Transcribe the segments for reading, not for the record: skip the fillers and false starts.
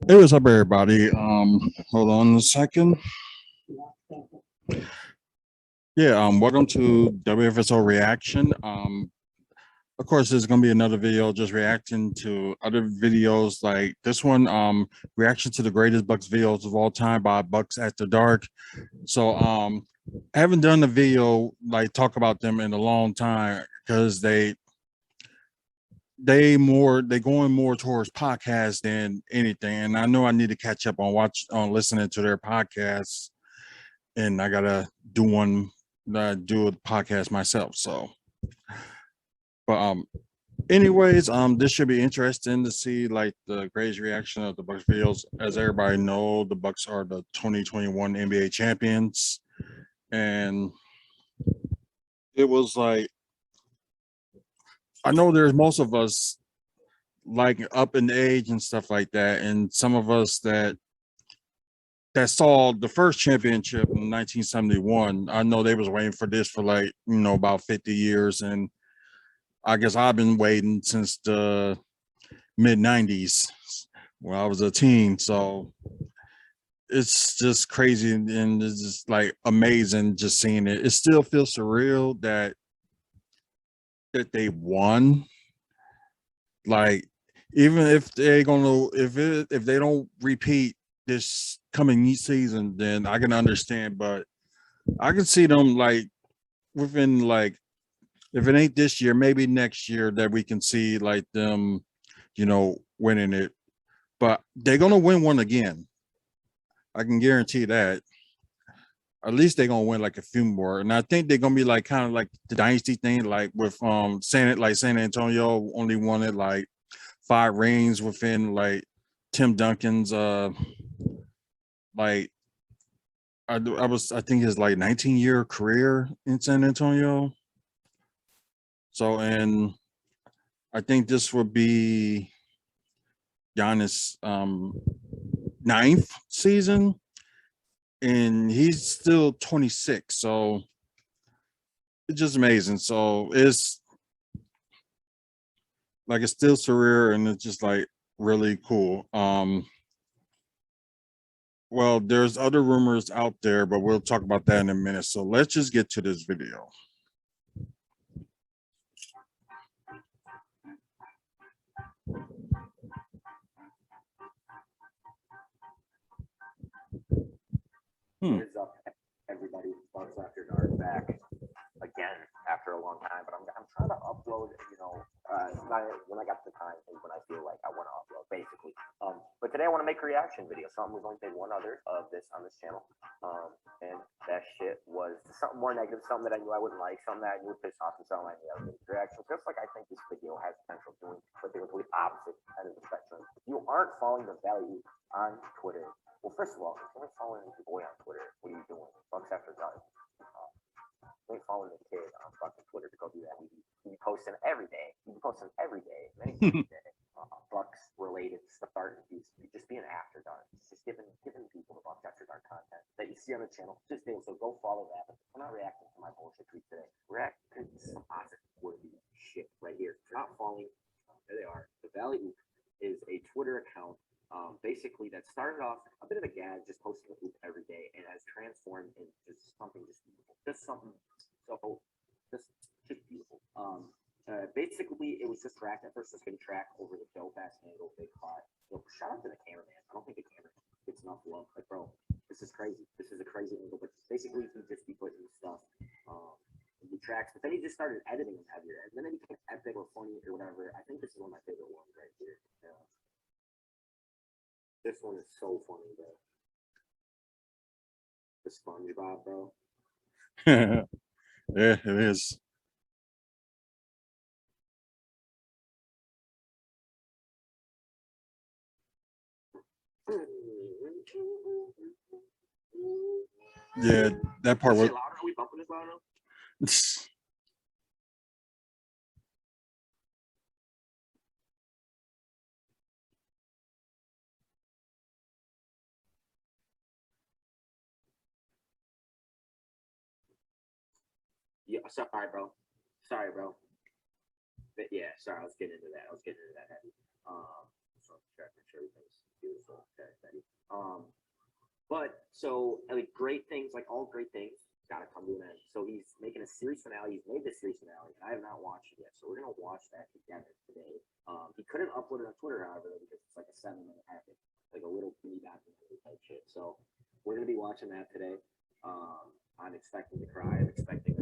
Hey, what's up, everybody? Hold on a second. Yeah, welcome to WFSO Reaction. Of course, there's gonna be another video just reacting to other videos like this one, reaction to the greatest Bucks videos of all time by Bucks After Dark. So I haven't done a video like talk about them in a long time because they going more towards podcasts than anything. And I know I need to catch up on listening to their podcasts, and I gotta do do a podcast myself. So, but anyways, this should be interesting to see like the greatest reaction of the Bucks videos. As everybody know, the Bucks are the 2021 NBA champions, and it was like, I know there's most of us like up in age and stuff like that, and some of us that saw the first championship in 1971. I know they was waiting for this for like, about 50 years, and I guess I've been waiting since the mid 90s when I was a teen. So it's just crazy, and it's just like amazing just seeing it. It still feels surreal that they won. Like, even if if they don't repeat this coming season, then I can understand. But I can see them like within, like, if it ain't this year, maybe next year, that we can see like them, winning it. But they're gonna win one again. I can guarantee that. At least they're gonna win like a few more. And I think they're gonna be like kind of like the dynasty thing, like with San Antonio only won it like 5 rings within like Tim Duncan's like I think his like 19-year career in San Antonio. So, and I think this would be Giannis' 9th season, and he's still 26. So it's just amazing. So it's still surreal, and it's just like really cool. Well, there's other rumors out there, but we'll talk about that in a minute. So let's just get to this video. Heads up, everybody, Bucks After Dark back again after a long time. But I'm trying to upload, when I got the time and when I feel like I want to upload, basically. But today I want to make a reaction video. Something we've only made one other of this on this channel, and that shit was something more negative, something that I knew I wouldn't like, something that I knew would piss off, and something I knew I would make reaction. Just like I think this video has potential doing, but the complete opposite end of the spectrum. If you aren't following the value on Twitter, well, first of all, if you're following your boy on Twitter, what are you doing? Bucks After Dark. You ain't following the kid on fucking Twitter to go do that. We be posting every day. We be posting every day, many times a day. Bucks related start. Just being After Dark. Just giving people the Bucks After Dark content that you see on the channel. Just do so. Go follow that. We're not reacting to my bullshit tweet today. We're reacting to some positive shit right here. If you're not following, there they are. The Valley Oop is a Twitter account. Basically, that started off a bit of a gag, just posting a hoop every day, and has transformed into something just beautiful, just something just beautiful. Basically, it was just tracked. At first, it was getting tracked over the dope ass angle they caught. Shout out to the cameraman. I don't think the camera gets enough love. Like, bro, this is crazy. This is a crazy angle. But basically, he just be putting stuff in the tracks. But then he just started editing them heavier, and then it became epic or funny or whatever. I think this is one of my favorite ones right here. This one is so funny, bro. The SpongeBob, bro. Yeah, it is. Yeah, that part was. Are we bumping this loud enough? Yeah, sorry, bro. Sorry, bro. But yeah, sorry, I was getting into that. Heavy. So check, make sure everything's beautiful. Okay, Betty. But so like great things, like all great things, gotta come to an end. So he's making a series finale. He's made the series finale, and I have not watched it yet. So we're gonna watch that together today. He couldn't upload it on Twitter, however, because it's like a 7-minute epic, like a little mini documentary type shit. So we're gonna be watching that today. I'm expecting to cry. I'm expecting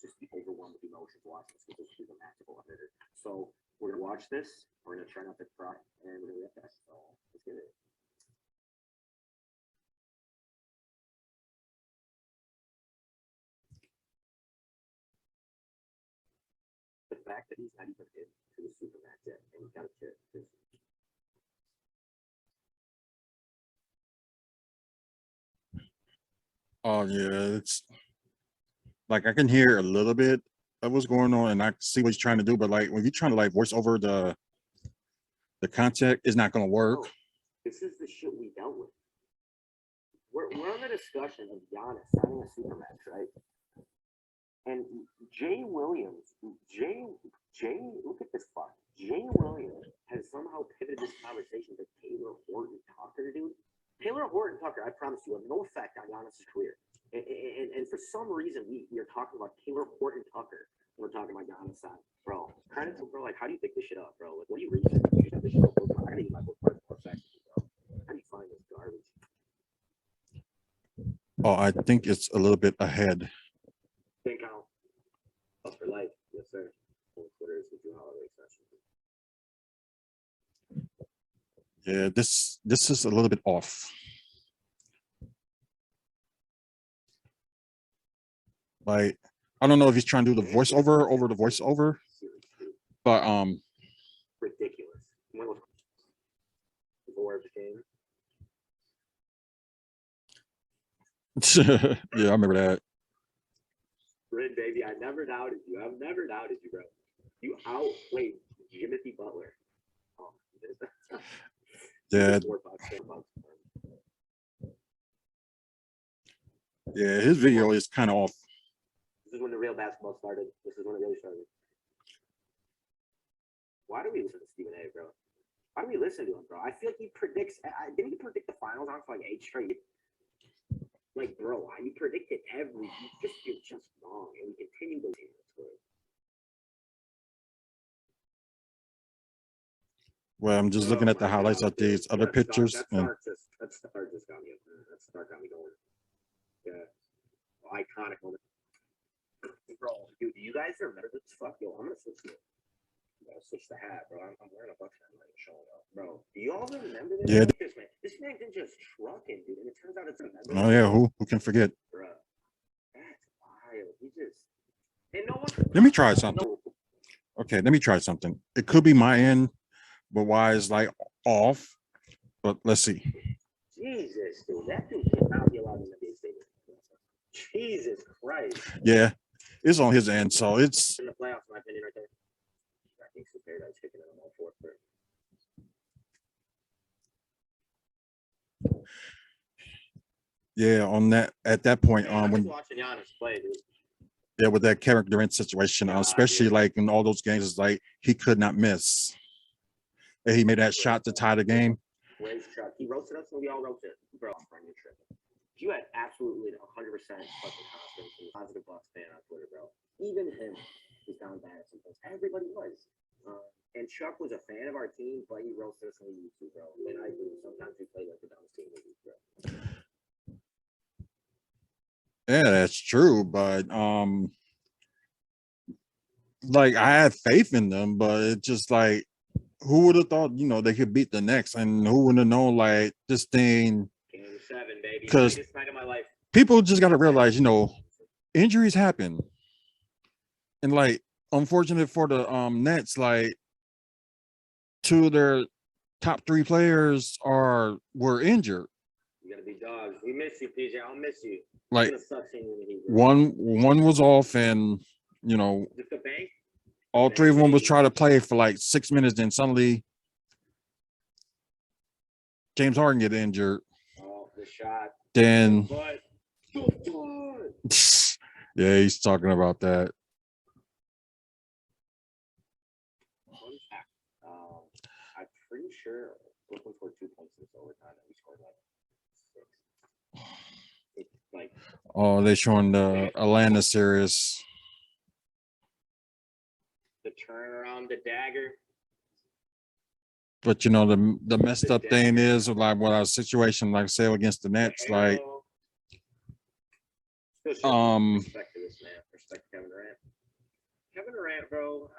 just be overwhelmed with emotions watching this because he's a magical editor. So we're gonna watch this. We're gonna try not to cry, and we're gonna get that. So let's get it. The fact that he's not even into the Superman yet, and he's got a kid. Oh yeah, it's like I can hear a little bit of what's going on, and I see what he's trying to do. But like when you're trying to like voice over the content, it's not gonna work. Oh, this is the shit we dealt with. We're on the discussion of Giannis signing a Supermax, right? And Jay Williams, look at this fuck. Jay Williams has somehow pivoted this conversation to Taylor Horton Tucker, dude. Taylor Horton Tucker, I promise you, have no effect on Giannis' career. And for some reason, we are talking about Taylor Horton Tucker. We're talking about Giannis side. Bro, credit to bro, like, how do you pick this shit up, bro? Like, what do you read? You have this shit up. I gotta use my book for a second, bro. How do you find this garbage? Oh, I think it's a little bit ahead. Think how? Up for life, yes, sir. On Twitter is the Drew Holiday session. Yeah, this is a little bit off. Like, I don't know if he's trying to do the voiceover over the voiceover, but Ridiculous. When was before the game? yeah, I remember that. Rin, baby, I never doubted you. I've never doubted you, bro. You outplayed Jimothy Butler. Oh, Yeah. Yeah, his video is kind of off. This is when the real basketball started. This is when it really started. Why do we listen to Stephen A, bro? Why do we listen to him, bro? I feel like he predicts. Didn't he predict the finals on for like 8 straight? Like, bro, you predicted every. You're just wrong, and we continue to see this. Well, I'm just looking at the highlights of these other pictures. That start just got me up there. That start got me going. Yeah. Iconic moment. Bro, dude, do you guys remember this? Fuck, yo, I'm gonna switch to it. Switch the hat, bro. I'm wearing a Bucks hat like showing up. Bro, do you all remember this? Yeah. This man didn't just trucking, dude, and it turns out it's a member. Oh yeah, who can forget? Bro, that's wild. He just and no one. Let me try something. Okay, let me try something. It could be my end, but why is like off? But let's see. Jesus, dude, that dude should not be allowed in the NBA stadium. Jesus Christ. Yeah, it's on his end, so it's in the playoffs, in my opinion, right there. I think so. Paradise kicking it on all 4 third. yeah, on that at that point, when watching Giannis play, dude. Yeah, with that character in situation, especially like in all those games, it's like he could not miss. And he made that shot to tie the game. Where's Chuck? He roasted us and we all roasted it. Bro, friend, you're tripping. You had absolutely 100% fucking confidence in the positive Bucks fan on Twitter, bro. Even him was down bad at some points. Everybody was. And Chuck was a fan of our team, but he roasted us when we used to, bro. And I agree. Sometimes we play like the dumbest team in the league, bro. Yeah, that's true, but like I had faith in them, but it's just like who would have thought, they could beat the Knicks, and who would have known like this thing? Game 7, baby. Because night of my life. People just got to realize, injuries happen, and like unfortunate for the Nets, like 2 of their top 3 players were injured. You gotta be dogs. We miss you, PJ. I'll miss you. Like one was off, and all 3 of them was trying to play for like 6 minutes. Then suddenly James Harden get injured. Oh, the shot. Then yeah, he's talking about that. scored 2 points this overtime, and we scored like 6. It's like, Oh, they showing the Atlanta series. the turnaround, the dagger. But the messed up thing is like what our situation, like say against the Nets, like Respect to this man. Respect Kevin Durant. Kevin Durant, bro.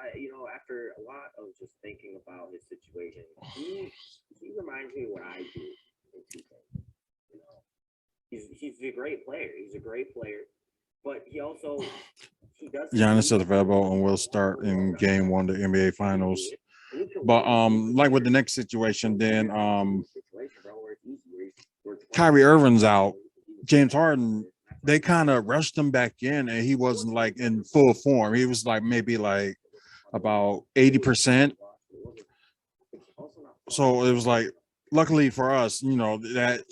After a lot of just thinking about his situation, he reminds me of what I do in 2K. He's a great player. He's a great player, but he does. Giannis is available and will start in Game 1 of the NBA Finals. But like with the next situation, then Kyrie Irving's out. James Harden, they kind of rushed him back in, and he wasn't like in full form. He was like maybe like about 80%. So it was like, luckily for us, that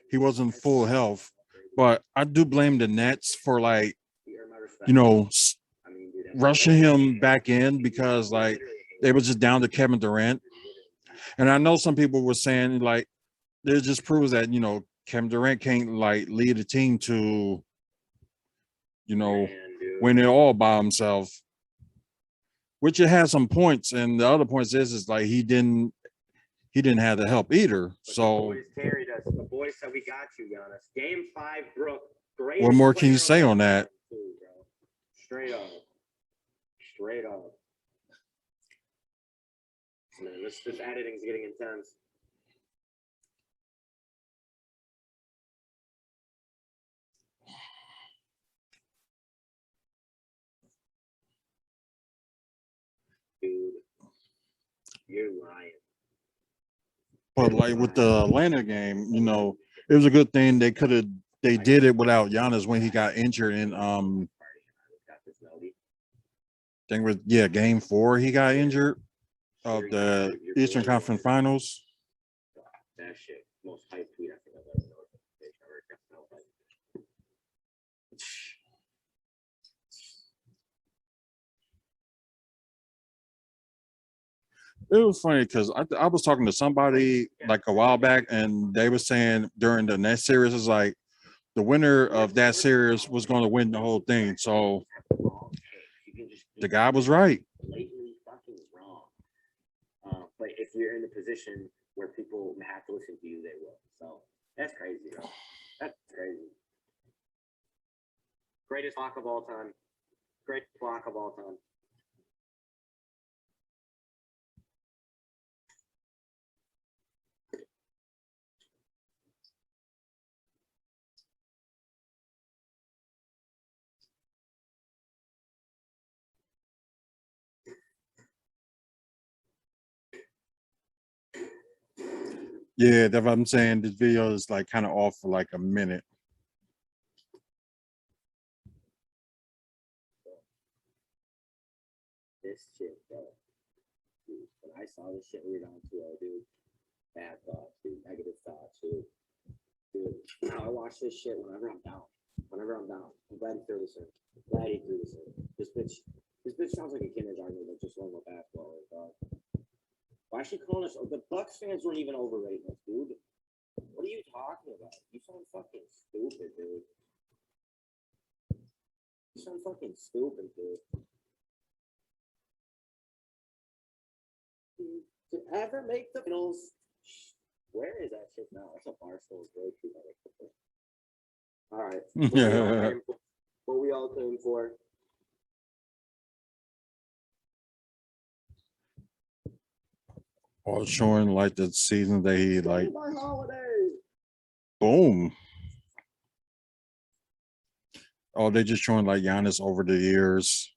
he wasn't full health. But I do blame the Nets for like, rushing him back in because like they were just down to Kevin Durant. And I know some people were saying like, it just proves that, Kevin Durant can't like lead a team to, win it all by himself, which it has some points. And the other points is like, he didn't have the help either. So the boys said we got you, Giannis. Game 5, Brooke. What more can you say on that? Straight up. Man, this editing is getting intense. Dude, you're lying. But like with the Atlanta game, it was a good thing they did it without Giannis when he got injured in Game 4 he got injured of the Eastern Conference Finals. That shit, most hype tweet I think I've ever known. It was funny because I was talking to somebody like a while back, and they were saying during the next series is like the winner of that series was going to win the whole thing. So the guy was right. Blatantly fucking wrong. But if you're in the position where people have to listen to you, they will. So that's crazy, bro. That's crazy. Greatest block of all time. Greatest block of all time. Yeah, that's what I'm saying. This video is like kind of off for like a minute. This shit, bro. Dude, when I saw this shit, we were down 2-0, dude. Bad thoughts, dude. Negative thoughts, dude. Dude, I watch this shit whenever I'm down. I'm glad he threw this in. This bitch sounds like a kindergartner that just learned what basketball is, dog. Why is she calling us? The Bucks fans weren't even overrating us, dude. What are you talking about? You sound fucking stupid, dude. To ever make the finals, where is that shit now? That's a Barstool great. All right. What we all came for. Or showing like the season that he like boom. Oh, they just showing like Giannis over the years.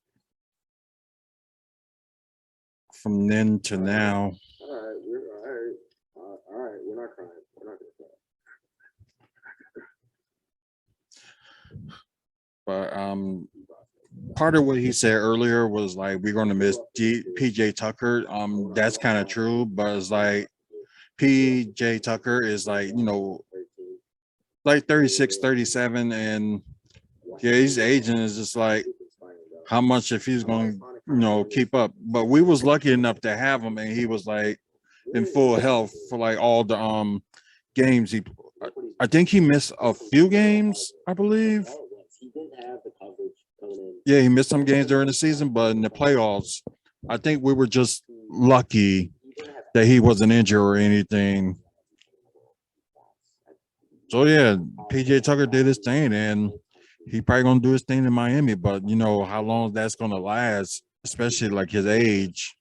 From then to now. All right. We're not crying. We're not gonna cry. But part of what he said earlier was like we're going to miss PJ Tucker. That's kind of true, but it's like PJ Tucker is like, like 36, 37, and yeah, he's aging. Is just like how much if he's going to, keep up. But we was lucky enough to have him, and he was like in full health for like all the games. I think he missed a few games, I believe. Yeah, he missed some games during the season, but in the playoffs, I think we were just lucky that he wasn't injured or anything. So yeah, PJ Tucker did his thing, and he probably gonna do his thing in Miami. But you know how long that's gonna last, especially like his age.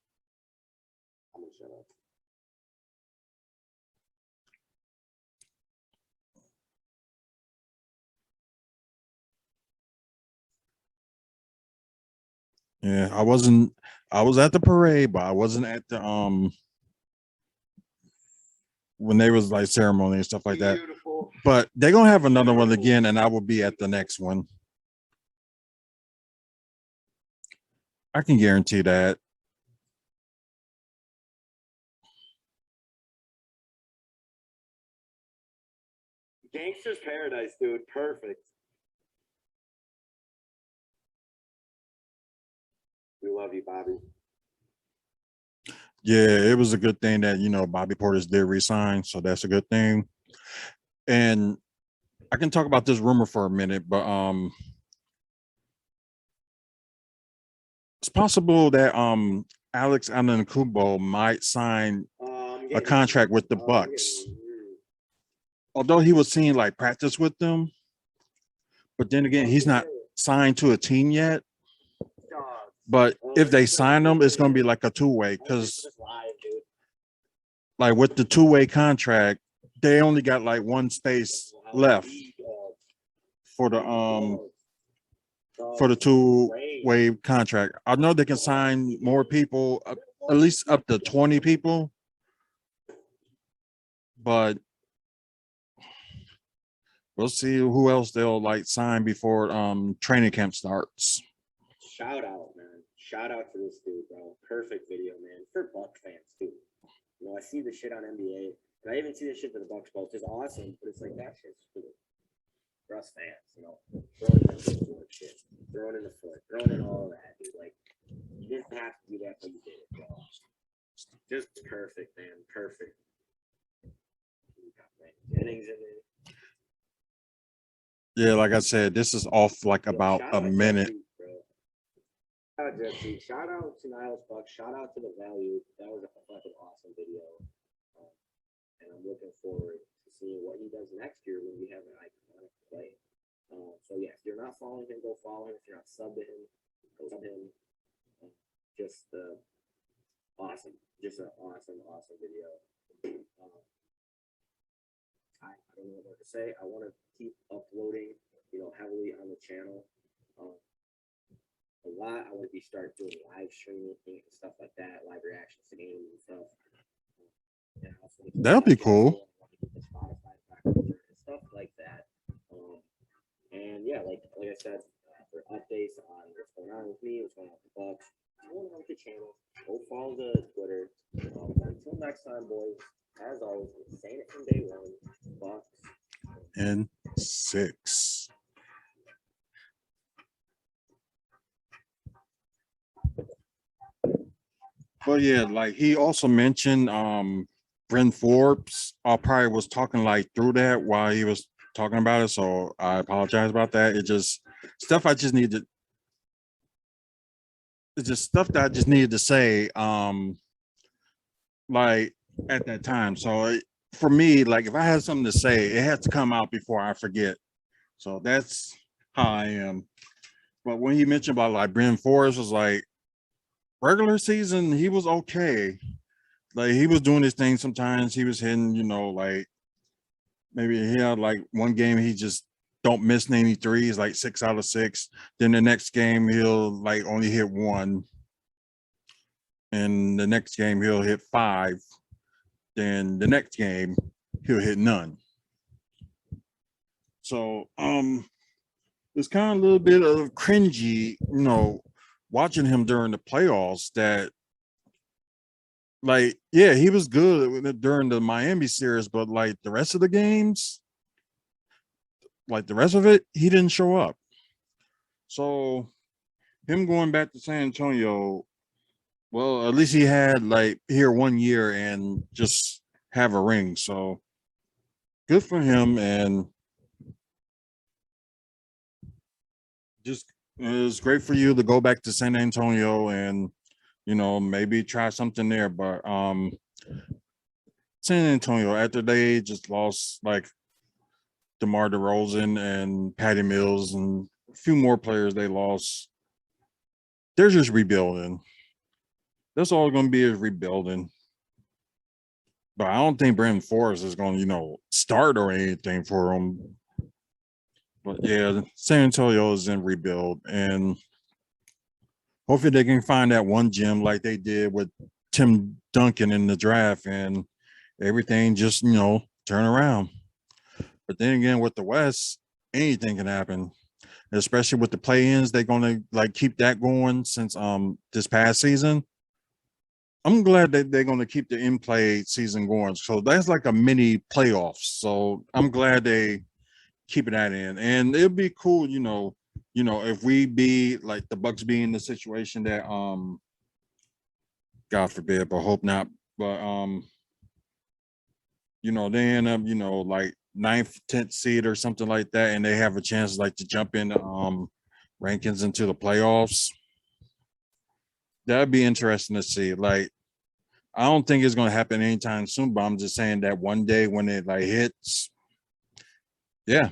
Yeah, I wasn't. I was at the parade, but I wasn't at the when they was like ceremony and stuff like that. But they're gonna have another one again, and I will be at the next one. I can guarantee that. Gangster's Paradise, dude. Perfect. We love you, Bobby. Yeah, it was a good thing that Bobby Portis did resign, so that's a good thing. And I can talk about this rumor for a minute, but it's possible that Alex Antetokounmpo might sign a contract with the Bucks. Although he was seeing like practice with them, but then again, he's not signed to a team yet. But if they sign him, it's going to be like a two-way because like with the two-way contract, they only got like one space left for the two-way contract. I know they can sign more people, at least up to 20 people, but we'll see who else they'll like sign before training camp starts. Shout out, man. Shout out to this dude, bro. Perfect video, man. For Buck fans too. I see the shit on NBA, and I even see the shit that the Bucks post. It's awesome, but it's like that shit's for us fans, throwing in the foot shit, throwing in the foot, throwing in all of that, dude. Like, you didn't have to do that, but you did it, bro. Just perfect, man. Perfect. Innings in there. Yeah, like I said, this is off like about a minute. Shout out to Niles Bucks. Shout out to the value. That was a fucking awesome video. And I'm looking forward to seeing what he does next year when we have an iconic play. So yeah, if you're not following him, go follow him. If you're not subbed to him, go sub him. Just awesome. Just an awesome video. I don't know what to say. I want to keep uploading, heavily on the channel. A lot. I want to start doing live streaming and stuff like that, live reactions to games and stuff. That'll be cool. Stuff like that. And yeah, like I said, for updates on what's going on with me, what's going on with the Bucks, go on the channel, go follow the Twitter. Until next time, boys. As always, I'm saying it from day one. Bucks in 6. But yeah, like he also mentioned Bryn Forbes. I probably was talking like through that while he was talking about it, so I apologize about that. It's just stuff I just needed. It's just stuff that I just needed to say like at that time. So for me, like if I had something to say, it has to come out before I forget. So that's how I am. But when he mentioned about like Bryn Forbes, was like regular season, he was okay. Like he was doing his thing. Sometimes he was hitting, like maybe he had like one game he just don't miss any threes, like 6 out of 6. Then the next game he'll like only hit 1. And the next game he'll hit 5. Then the next game he'll hit none. So it's kind of a little bit of cringy, watching him during the playoffs that like, yeah, he was good during the Miami series, but like the rest of the games, like the rest of it, he didn't show up. So him going back to San Antonio, Well, at least he had like here 1 year and just have a ring. So good for him. And just it's great for you to go back to San Antonio and maybe try something there. But San Antonio after they just lost like DeMar DeRozan and Patty Mills and a few more players they lost. They're just rebuilding. That's all going to be is rebuilding. But I don't think Brandon Forrest is going to, start or anything for them. But yeah, San Antonio is in rebuild, and hopefully they can find that one gem like they did with Tim Duncan in the draft, and everything just turn around. But then again, with the West, anything can happen, especially with the play-ins. They're gonna like keep that going since this past season. I'm glad that they're gonna keep the in-play season going. So that's like a mini playoffs. So I'm glad they keeping that in, and it'll be cool. If we be like the Bucks be in the situation that God forbid, but hope not. But they end up, like ninth, 10th seed or something like that, and they have a chance like to jump in rankings into the playoffs. That'd be interesting to see. Like, I don't think it's gonna happen anytime soon, but I'm just saying that one day when it like hits, yeah.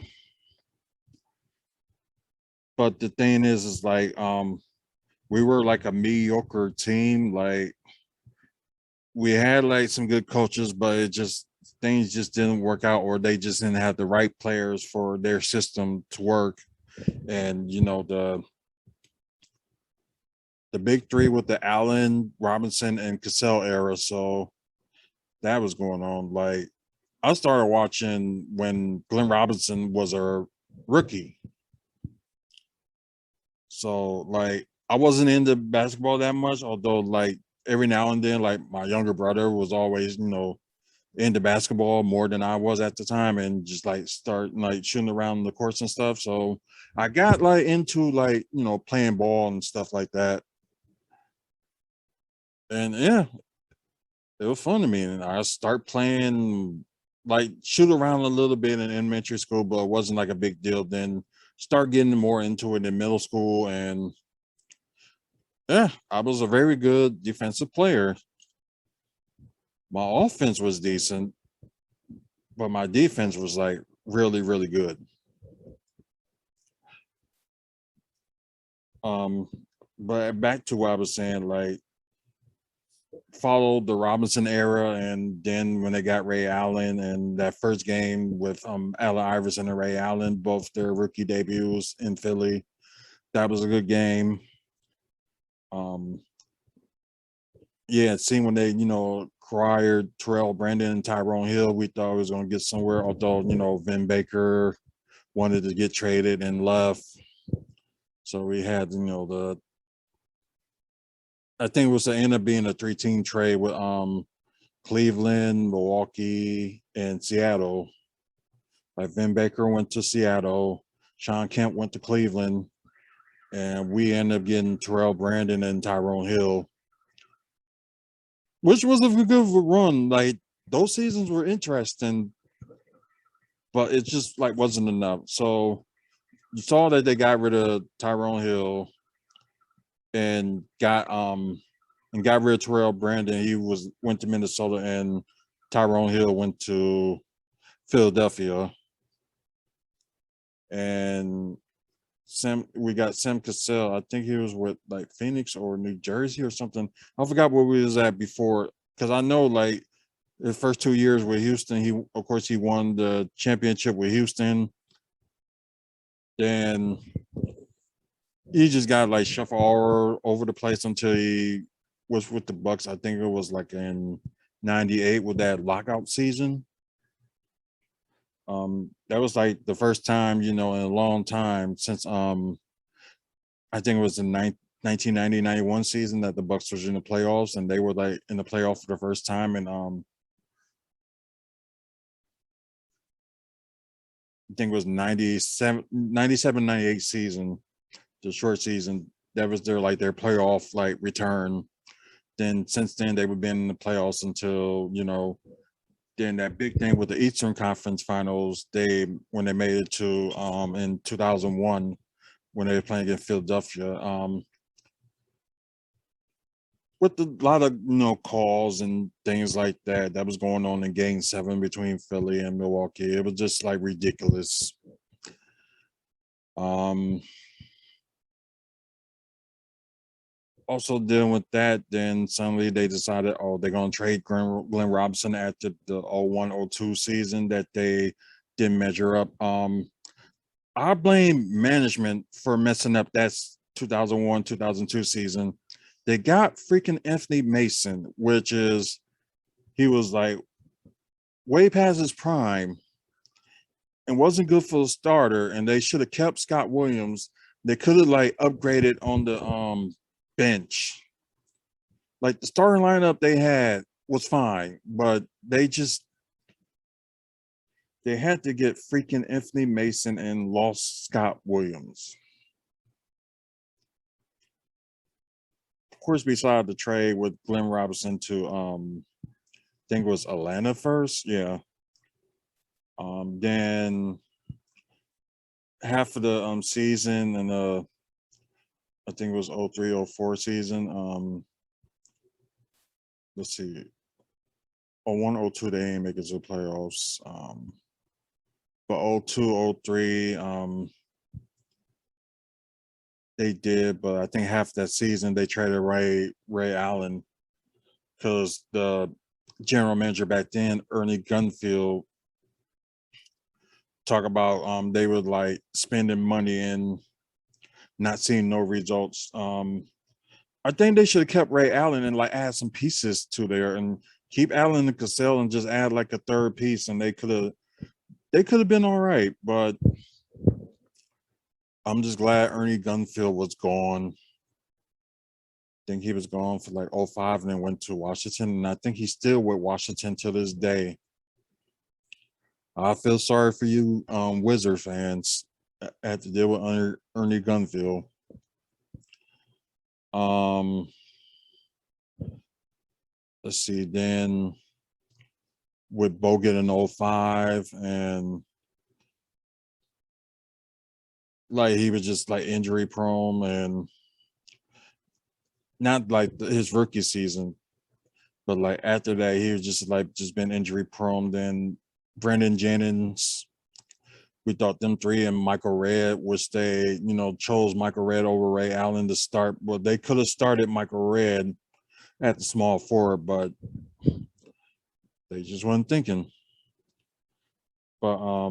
But the thing is like we were like a mediocre team. Like we had like some good coaches, but it just things just didn't work out, or they just didn't have the right players for their system to work. And the big three with the Allen, Robinson, and Cassell era. So that was going on. Like I started watching when Glenn Robinson was a rookie. So like I wasn't into basketball that much, although like every now and then, like my younger brother was always, into basketball more than I was at the time, and just like start like shooting around the courts and stuff. So I got like into like, playing ball and stuff like that. And yeah, it was fun to me. And I start playing like shoot around a little bit in elementary school, but it wasn't like a big deal. Then start getting more into it in middle school, and yeah, I was a very good defensive player. My offense was decent, but my defense was like really, really good. Um, but back to what I was saying, like followed the Robinson era, and then when they got Ray Allen and that first game with Allen Iverson and Ray Allen, both their rookie debuts in Philly, that was a good game. Um, yeah, seeing when they, acquired Terrell Brandon and Tyrone Hill, we thought we was gonna get somewhere, although, Vin Baker wanted to get traded and left. So we had, I think it was to end up being a 3-team trade with Cleveland, Milwaukee, and Seattle. Like Vin Baker went to Seattle, Sean Kemp went to Cleveland, and we ended up getting Terrell Brandon and Tyrone Hill, which was a good run. Like those seasons were interesting, but it just like wasn't enough. So you saw that they got rid of Tyrone Hill and got rid of Terrell Brandon. He went to Minnesota, and Tyrone Hill went to Philadelphia. And we got Sam Cassell. I think he was with like Phoenix or New Jersey or something. I forgot where we was at before, because I know like the first 2 years with Houston, he won the championship with Houston. Then he just got like shuffled all over the place until he was with the Bucks. I think it was like in '98 with that lockout season. That was like the first time, in a long time since I think it was the 1990-91 season that the Bucks was in the playoffs, and they were like in the playoff for the first time. And I think it was 97, 98 season, the short season. That was their playoff like return. Then since then they've been in the playoffs until, then that big thing with the Eastern Conference Finals, when they made it to in 2001 when they were playing against Philadelphia, with a lot of calls and things like that was going on in Game 7 between Philly and Milwaukee. It was just like ridiculous. Also dealing with that, then suddenly they decided, they're going to trade Glenn Robinson after the 01-02 season that they didn't measure up. I blame management for messing up that 2001-2002 season. They got freaking Anthony Mason, which is, he was like way past his prime and wasn't good for a starter, and they should have kept Scott Williams. They could have like upgraded on the bench. Like the starting lineup they had was fine, but they had to get freaking Anthony Mason and lost Scott Williams. Of course, beside the trade with Glenn Robinson to I think it was Atlanta first, yeah. Then half of the season and I think it was 03-04 season. Let's see. 01-02 they didn't make it to the playoffs. But 02-03 they did, but I think half that season they traded Ray Allen because the general manager back then, Ernie Gunfield, talk about they were like spending money and not seeing no results. I think they should have kept Ray Allen and like add some pieces to there and keep Allen and Cassell and just add like a third piece, and they could have been all right. But I'm just glad Ernie Gunfield was gone. I think he was gone for like 05 and then went to Washington, and I think he's still with Washington to this day. I feel sorry for you Wizard fans had to deal with Ernie Gunfield. Let's see, then with Bogut in 05, and like he was just like injury prone, and not like his rookie season, but like after that he was just been injury prone. Then Brandon Jennings, we thought them three, and Michael Redd, which they chose Michael Redd over Ray Allen to start. Well, they could have started Michael Redd at the small forward, but they just weren't thinking. But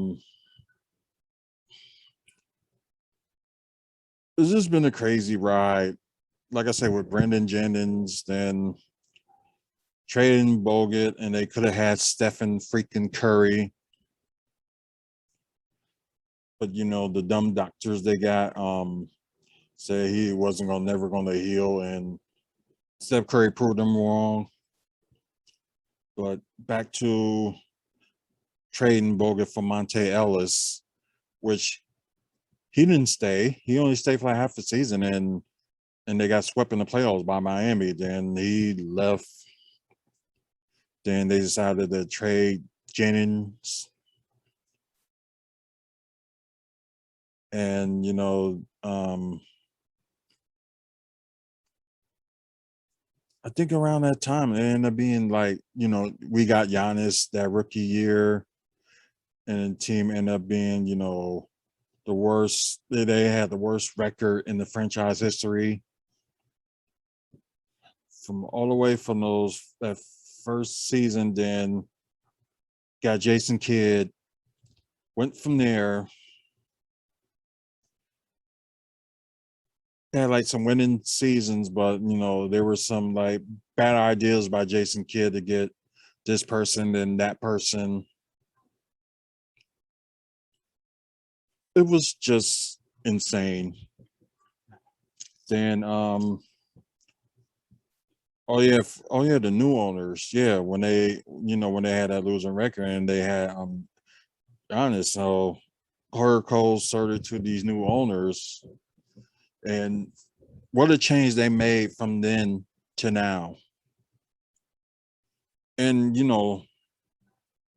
it's just been a crazy ride. Like I said, with Brandon Jennings, then trading Bogut, and they could have had Stephen freaking Curry. But the dumb doctors they got said he wasn't never gonna heal, and Steph Curry proved them wrong. But back to trading Bogut for Monte Ellis, which he didn't stay. He only stayed for like half the season, and they got swept in the playoffs by Miami. Then he left. Then they decided to trade Jennings. And I think around that time it ended up being like, we got Giannis that rookie year, and the team ended up being, the worst. They had the worst record in the franchise history. From all the way from that first season, then got Jason Kidd, went from there. They had like some winning seasons, but there were some like bad ideas by Jason Kidd to get this person and that person. It was just insane. Then the new owners, yeah, when they had that losing record and they had Giannis, so Cole started to these new owners, and what a change they made from then to now. and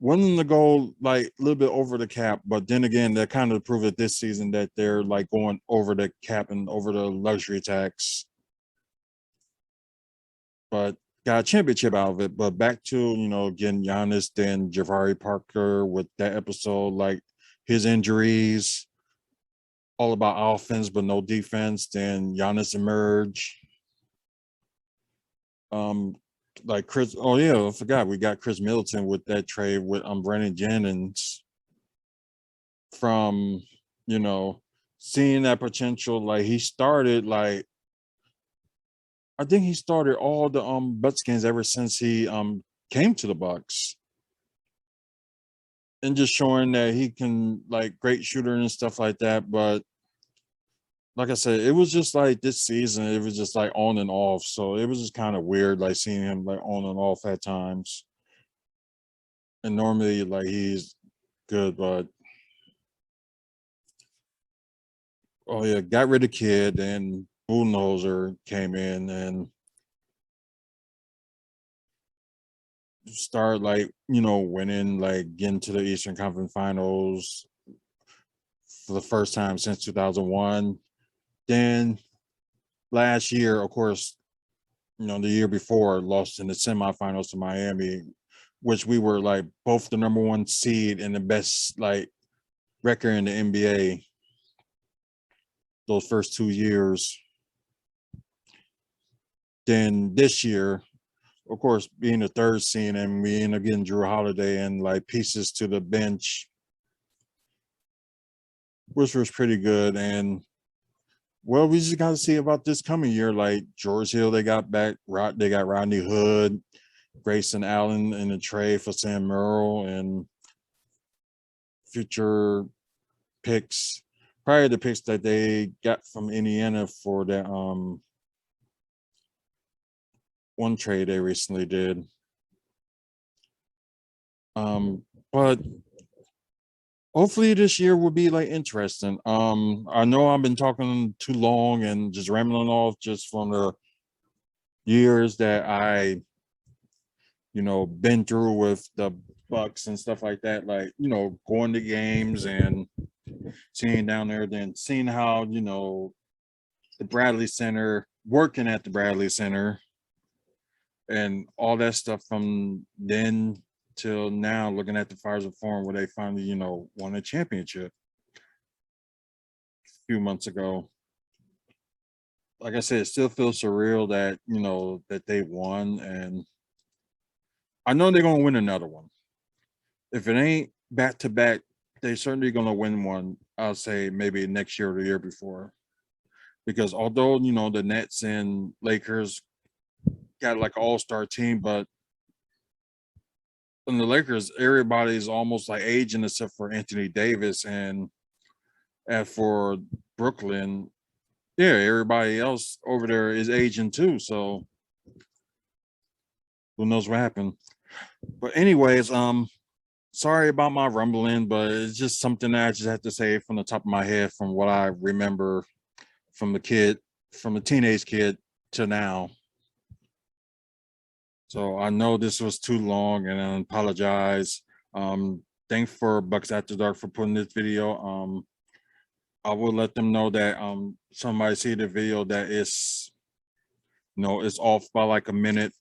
wanting to go like a little bit over the cap, but then again, that kind of proved it this season that they're like going over the cap and over the luxury tax. But got a championship out of it. But back to getting Giannis, then Jabari Parker with that episode, like his injuries, all about offense but no defense. Then Giannis emerged. Like Chris. Oh yeah, I forgot we got Chris Middleton with that trade with Brandon Jennings from seeing that potential. Like he started like I think he started all the Bucks games ever since he came to the Bucks. And just showing that he can like great shooter and stuff like that. But like I said, it was just like this season, it was just like on and off. So it was just kind of weird, like seeing him like on and off at times. And normally, like he's good, but oh yeah, got rid of Kid and Budenholzer came in and start like winning, like getting to the Eastern Conference Finals for the first time since 2001. Then last year, of course, the year before, lost in the semifinals to Miami, which we were like both the number one seed and the best like record in the NBA those first 2 years. Then this year, of course, being the third seed, and we end up getting Drew Holiday and like pieces to the bench, which was pretty good. And well, we just got to see about this coming year. Like George Hill, they got back. They got Rodney Hood, Grayson Allen in the trade for Sam Merrill, and future picks, probably the picks that they got from Indiana for that one trade they recently did. But hopefully this year will be like interesting. I know I've been talking too long and just rambling off just from the years that I been through with the Bucks and stuff like that, like going to games and seeing down there, then seeing how the Bradley Center, working at the Bradley Center, and all that stuff from then till now, looking at the Fires of Forum where they finally won a championship a few months ago. Like I said, it still feels surreal that that they won, and I know they're gonna win another one. If it ain't back to back, they certainly gonna win one. I'll say maybe next year or the year before, because although the Nets and Lakers got like an all-star team, but in the Lakers, everybody's almost like aging except for Anthony Davis, and for Brooklyn, yeah, everybody else over there is aging too. So who knows what happened? But anyways, sorry about my rumbling, but it's just something that I just have to say from the top of my head from what I remember from the teenage kid to now. So I know this was too long and I apologize. Thanks for Bucks After Dark for putting this video. I will let them know that somebody see the video that is it's off by like a minute.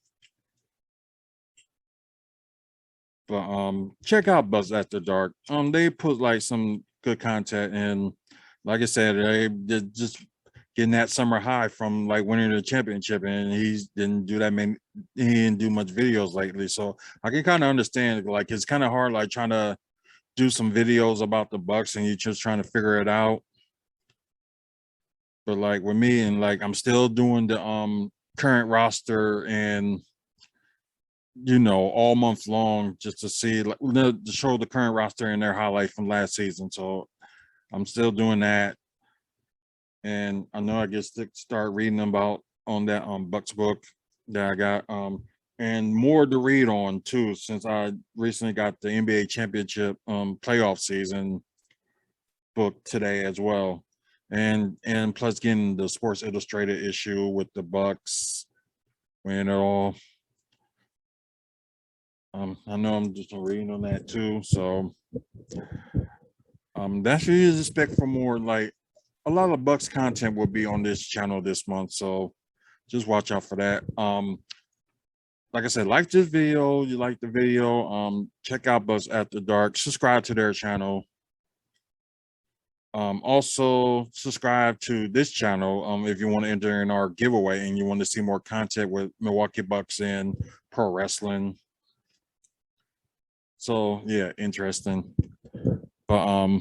But check out Bucks After Dark. They put like some good content, and like I said, they just getting that summer high from like winning the championship, and he didn't do that many, he didn't do much videos lately. So I can kind of understand, like it's kind of hard like trying to do some videos about the Bucks and you're just trying to figure it out. But like with me, and like I'm still doing the current roster and all month long just to see like to show the current roster and their highlight from last season. So I'm still doing that. And I know I get to start reading about on that Bucks book that I got. And more to read on too, since I recently got the NBA championship playoff season book today as well. And plus getting the Sports Illustrated issue with the Bucks winning it all. I know I'm just reading on that too. So that's what you expect for more. Like a lot of Bucks content will be on this channel this month. So just watch out for that. Like I said, like this video, you like the video, check out Bucks After Dark, subscribe to their channel. Also subscribe to this channel if you want to enter in our giveaway and you want to see more content with Milwaukee Bucks and pro wrestling. So yeah, interesting. But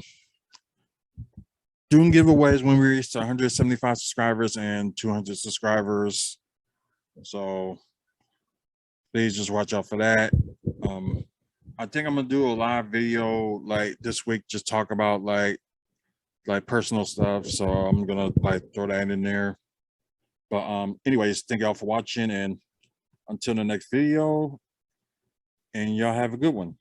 doing giveaways when we reach 175 subscribers and 200 subscribers. So please just watch out for that. I think I'm gonna do a live video like this week, just talk about like personal stuff. So I'm gonna like throw that in there. But anyways, thank y'all for watching, and until the next video, and y'all have a good one.